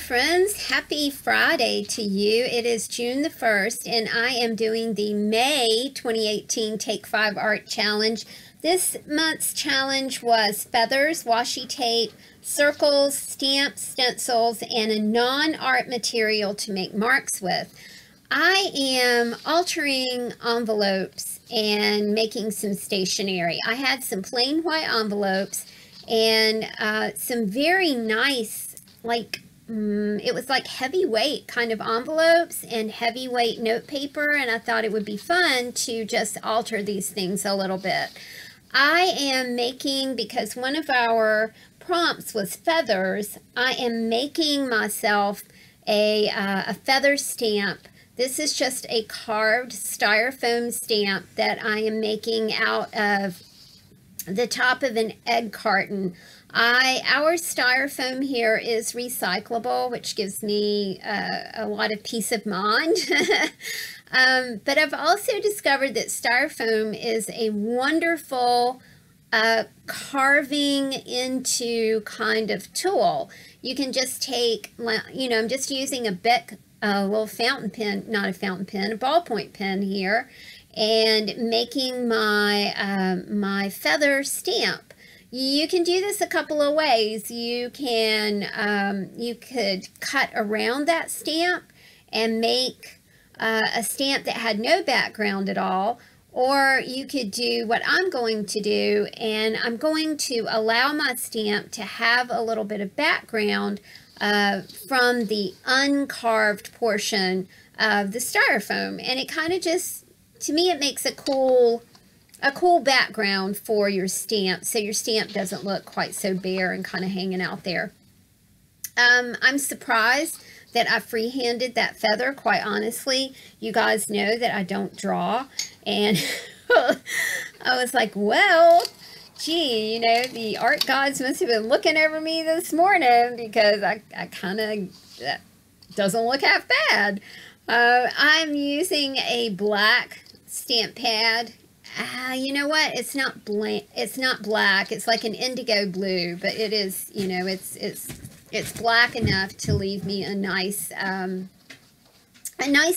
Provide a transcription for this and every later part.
friends, happy Friday to you. It is June the 1st and I am doing the May 2018 Take 5 Art Challenge. This month's challenge was feathers, washi tape, circles, stamps, stencils, and a non-art material to make marks with. I am altering envelopes and making some stationery. I had some plain white envelopes and some very nice, it was like heavyweight kind of envelopes and heavyweight note paper, and I thought it would be fun to just alter these things a little bit. I am making, because one of our prompts was feathers, I am making myself a feather stamp. This is just a carved styrofoam stamp that I am making out of the top of an egg carton. Our styrofoam here is recyclable, which gives me a lot of peace of mind. But I've also discovered that styrofoam is a wonderful carving into kind of tool. You can just take, I'm just using a Bic, little fountain pen, not a fountain pen, a ballpoint pen here, and making my my feather stamp. You can do this a couple of ways. You can you could cut around that stamp and make a stamp that had no background at all, or you could do what I'm going to do, and I'm going to allow my stamp to have a little bit of background from the uncarved portion of the styrofoam, and it kind of just, to me, it makes a cool background for your stamp, so your stamp doesn't look quite so bare and kind of hanging out there. I'm surprised that I freehanded that feather, quite honestly. You guys know that I don't draw, and I was like, well, gee, the art gods must have been looking over me this morning, because I kind of, that doesn't look half bad. I'm using a black stamp pad. You know what? It's not black. It's like an indigo blue, but it is, it's black enough to leave me a nice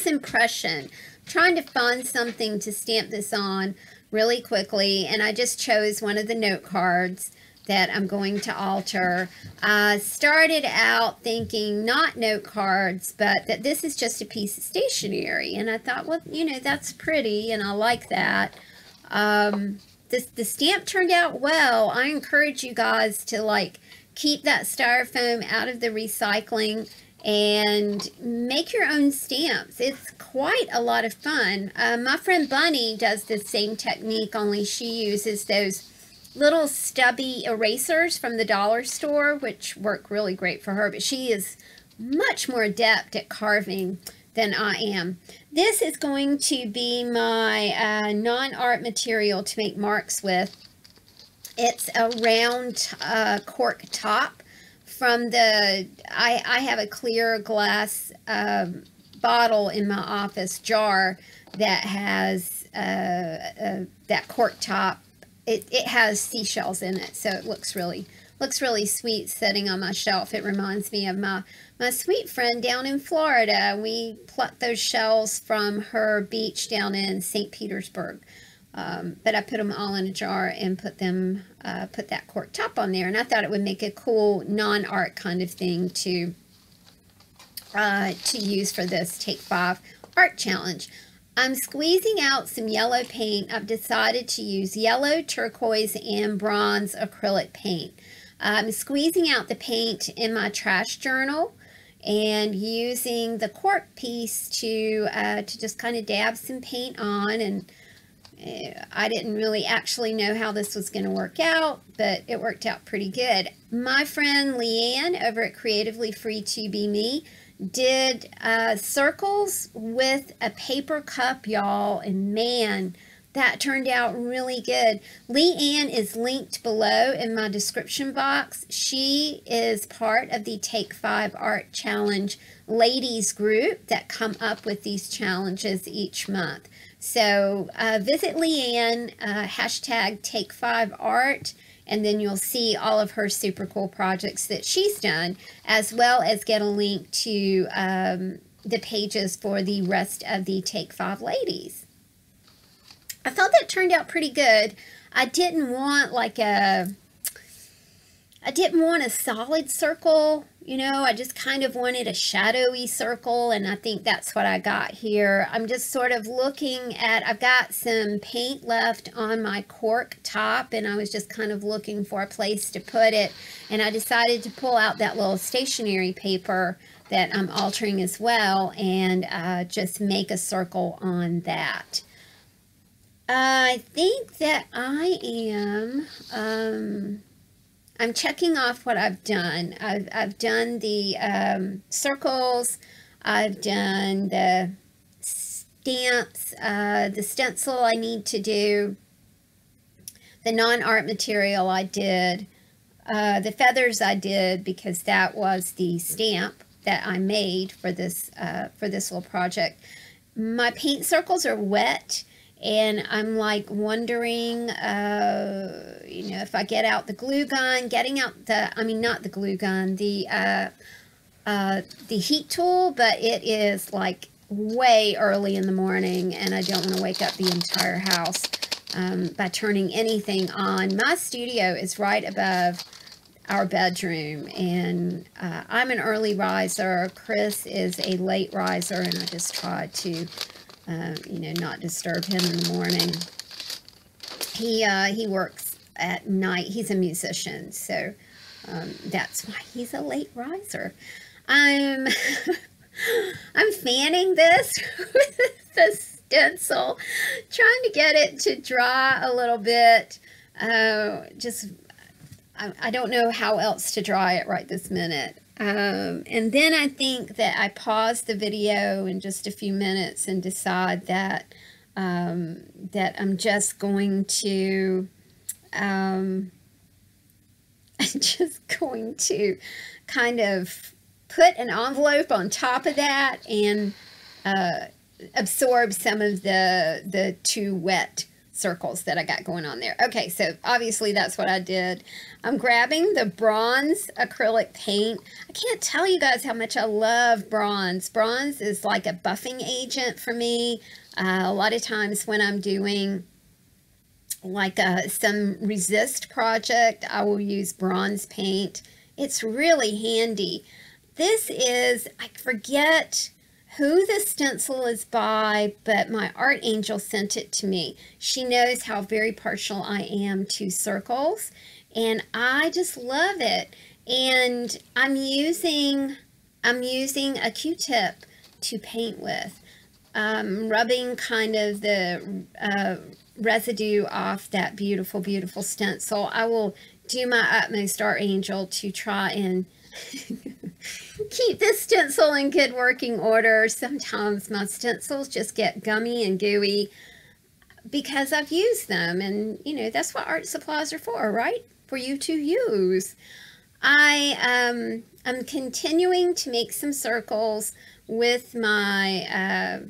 impression. I'm trying to find something to stamp this on really quickly, and I just chose one of the note cards that I'm going to alter. I started out thinking not note cards, but that this is just a piece of stationery, and I thought, well, that's pretty, and I like that. The stamp turned out well. I encourage you guys to keep that styrofoam out of the recycling and make your own stamps. It's quite a lot of fun. My friend Bunny does the same technique, only she uses those little stubby erasers from the dollar store, which work really great for her, but she is much more adept at carving than I am. This is going to be my non-art material to make marks with. It's a round cork top from the, I have a clear glass bottle in my office, jar, that has that cork top. It has seashells in it, so it looks really sweet sitting on my shelf. It reminds me of my sweet friend down in Florida. We plucked those shells from her beach down in St. Petersburg. But I put them all in a jar and put that cork top on there, and I thought it would make a cool non-art kind of thing to use for this Take 5 Art Challenge. I'm squeezing out some yellow paint. I've decided to use yellow, turquoise, and bronze acrylic paint. I'm squeezing out the paint in my trash journal and using the cork piece to just kind of dab some paint on. And I didn't really actually know how this was going to work out, but it worked out pretty good. My friend Leanne over at Creatively Free to Be Me did circles with a paper cup, y'all, and man, that turned out really good. Leanne is linked below in my description box. She is part of the Take 5 Art Challenge ladies group that come up with these challenges each month. So visit Leanne, hashtag Take 5 Art, and then you'll see all of her super cool projects that she's done, as well as get a link to the pages for the rest of the Take 5 ladies. I thought that turned out pretty good. I didn't want a solid circle, you know, I just kind of wanted a shadowy circle, and I think that's what I got here. I'm just sort of looking at, I've got some paint left on my cork top, and I was just kind of looking for a place to put it, and I decided to pull out that little stationery paper that I'm altering as well, and just make a circle on that. I think that I am, I'm checking off what I've done. I've done the circles, I've done the stamps, the stencil I need to do, the non-art material I did, the feathers I did because that was the stamp that I made for this little project. My paint circles are wet, and I'm like wondering, you know, if I get out the glue gun, not the glue gun, the heat tool, but it is like way early in the morning, and I don't want to wake up the entire house by turning anything on. My studio is right above our bedroom, and I'm an early riser. Chris is a late riser, and I just tried to you know, not disturb him in the morning. He works at night. He's a musician, so that's why he's a late riser. I'm fanning this with the stencil, trying to get it to dry a little bit. I don't know how else to dry it right this minute. And then I think that I pause the video in just a few minutes and decide that that I'm just going to kind of put an envelope on top of that and absorb some of the too wet circles that I got going on there. Okay, so obviously that's what I did. I'm grabbing the bronze acrylic paint. I can't tell you guys how much I love bronze. Bronze is like a buffing agent for me. A lot of times when I'm doing like some resist project, I will use bronze paint. It's really handy. This is, I forget who the stencil is by, but my art angel sent it to me. She knows how very partial I am to circles, and I just love it. And I'm using a Q-tip to paint with, rubbing kind of the residue off that beautiful, beautiful stencil. I will do my utmost, art angel, to try and keep this stencil in good working order. Sometimes my stencils just get gummy and gooey because I've used them, and you know, that's what art supplies are for, right? For you to use. I'm continuing to make some circles with my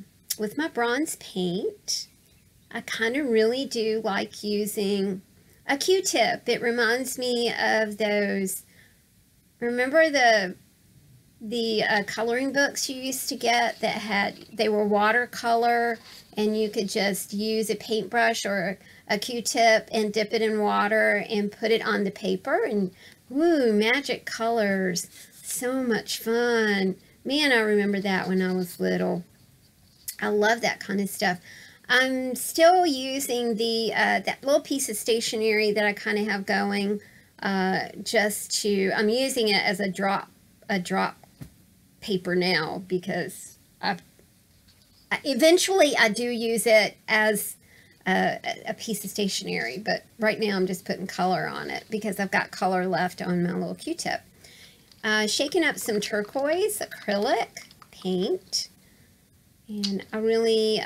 bronze paint. I kind of really do like using a Q-tip. It reminds me of those, remember the coloring books you used to get that they were watercolor, and you could just use a paintbrush or a Q-tip and dip it in water and put it on the paper, and woo, magic colors. So much fun. Man, I remember that when I was little. I love that kind of stuff. I'm still using that little piece of stationery that I kind of have going, I'm using it as a drop paper now, because eventually I do use it as a piece of stationery, but right now I'm just putting color on it because I've got color left on my little Q-tip. Shaking up some turquoise acrylic paint, and I really,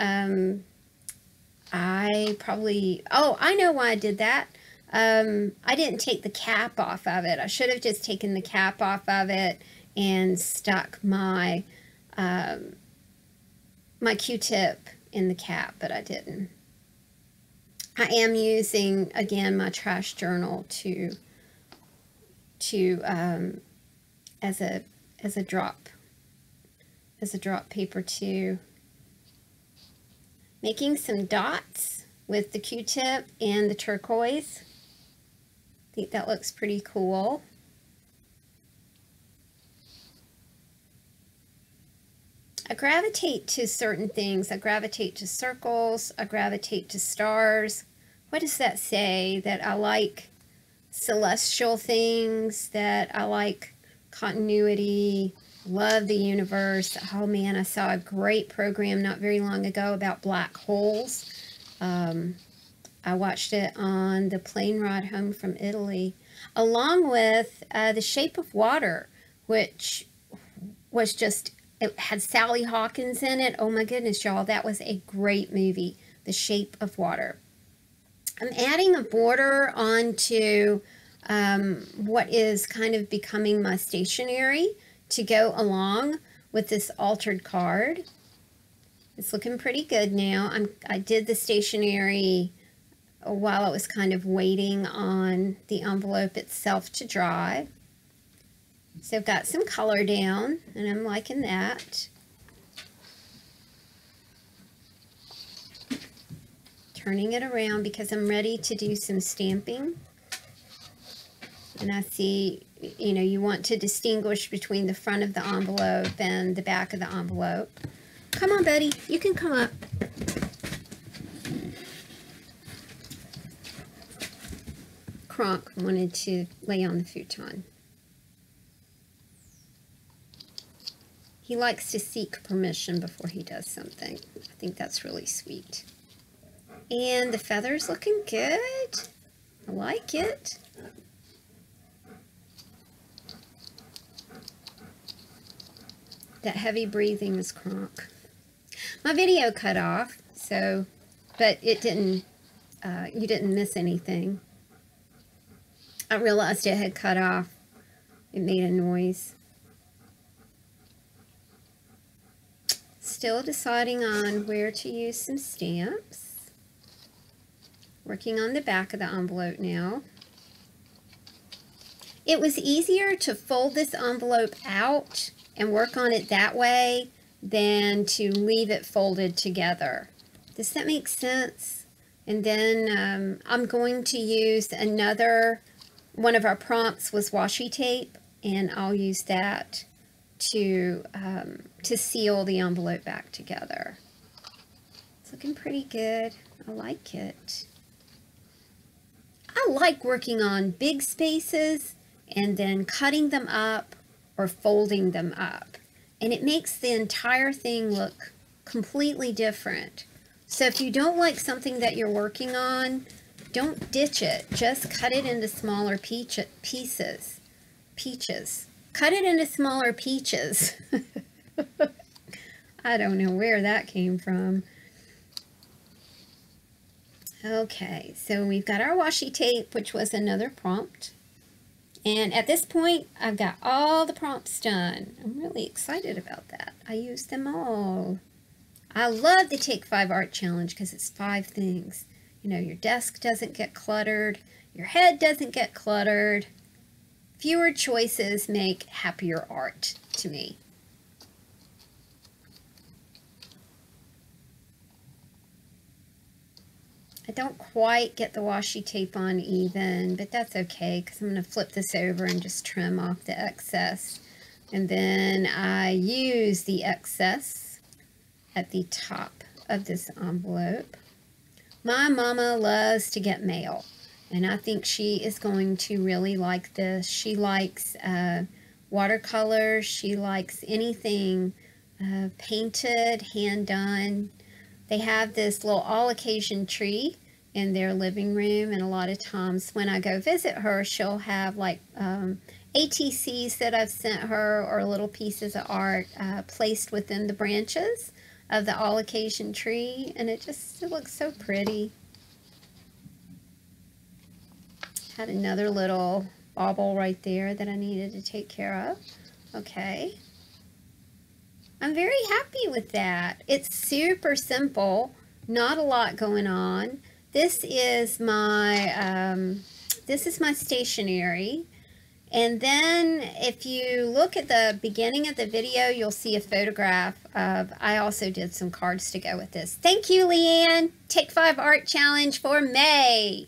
I know why I did that. I didn't take the cap off of it. I should have just taken the cap off of it and stuck my my Q-tip in the cap, but I didn't. I am using, again, my trash journal as a drop paper too. Making some dots with the Q-tip and the turquoise. I think that looks pretty cool. I gravitate to certain things. I gravitate to circles. I gravitate to stars. What does that say? That I like celestial things, that I like continuity, love the universe. Oh man, I saw a great program not very long ago about black holes. I watched it on the plane ride home from Italy, along with The Shape of Water, which was just, it had Sally Hawkins in it. Oh my goodness, y'all, that was a great movie, The Shape of Water. I'm adding a border onto what is kind of becoming my stationery to go along with this altered card. It's looking pretty good now. I did the stationery while I was kind of waiting on the envelope itself to dry. So I've got some color down, and I'm liking that. Turning it around because I'm ready to do some stamping. And I see, you know, you want to distinguish between the front of the envelope and the back of the envelope. Come on, buddy, you can come up. Kronk wanted to lay on the futon. He likes to seek permission before he does something. I think that's really sweet. And the feather's looking good. I like it. That heavy breathing is Kronk. My video cut off, so, but it didn't, you didn't miss anything. I realized it had cut off. It made a noise. Still deciding on where to use some stamps. Working on the back of the envelope now. It was easier to fold this envelope out and work on it that way than to leave it folded together. Does that make sense? And then I'm going to use another, one of our prompts was washi tape, and I'll use that to seal the envelope back together. It's looking pretty good. I like it. I like working on big spaces and then cutting them up or folding them up. And it makes the entire thing look completely different. So if you don't like something that you're working on, don't ditch it. Just cut it into smaller pieces. Peaches. Cut it into smaller peaches. I don't know where that came from. Okay, so we've got our washi tape, which was another prompt. And at this point, I've got all the prompts done. I'm really excited about that. I used them all. I love the Take 5 Art Challenge because it's 5 things. You know, your desk doesn't get cluttered. Your head doesn't get cluttered. Fewer choices make happier art to me. I don't quite get the washi tape on even, but that's okay because I'm going to flip this over and just trim off the excess. And then I use the excess at the top of this envelope. My mama loves to get mail, and I think she is going to really like this. She likes watercolors. She likes anything painted, hand done. They have this little all-occasion tree in their living room, and a lot of times when I go visit her, she'll have like ATCs that I've sent her or little pieces of art placed within the branches of the all-occasion tree, and it looks so pretty. Had another little bauble right there that I needed to take care of. Okay. I'm very happy with that. It's super simple, not a lot going on. this is my stationery. And then if you look at the beginning of the video, you'll see a photograph of, I also did some cards to go with this. Thank you, Leanne. Take 5 Art Challenge for May.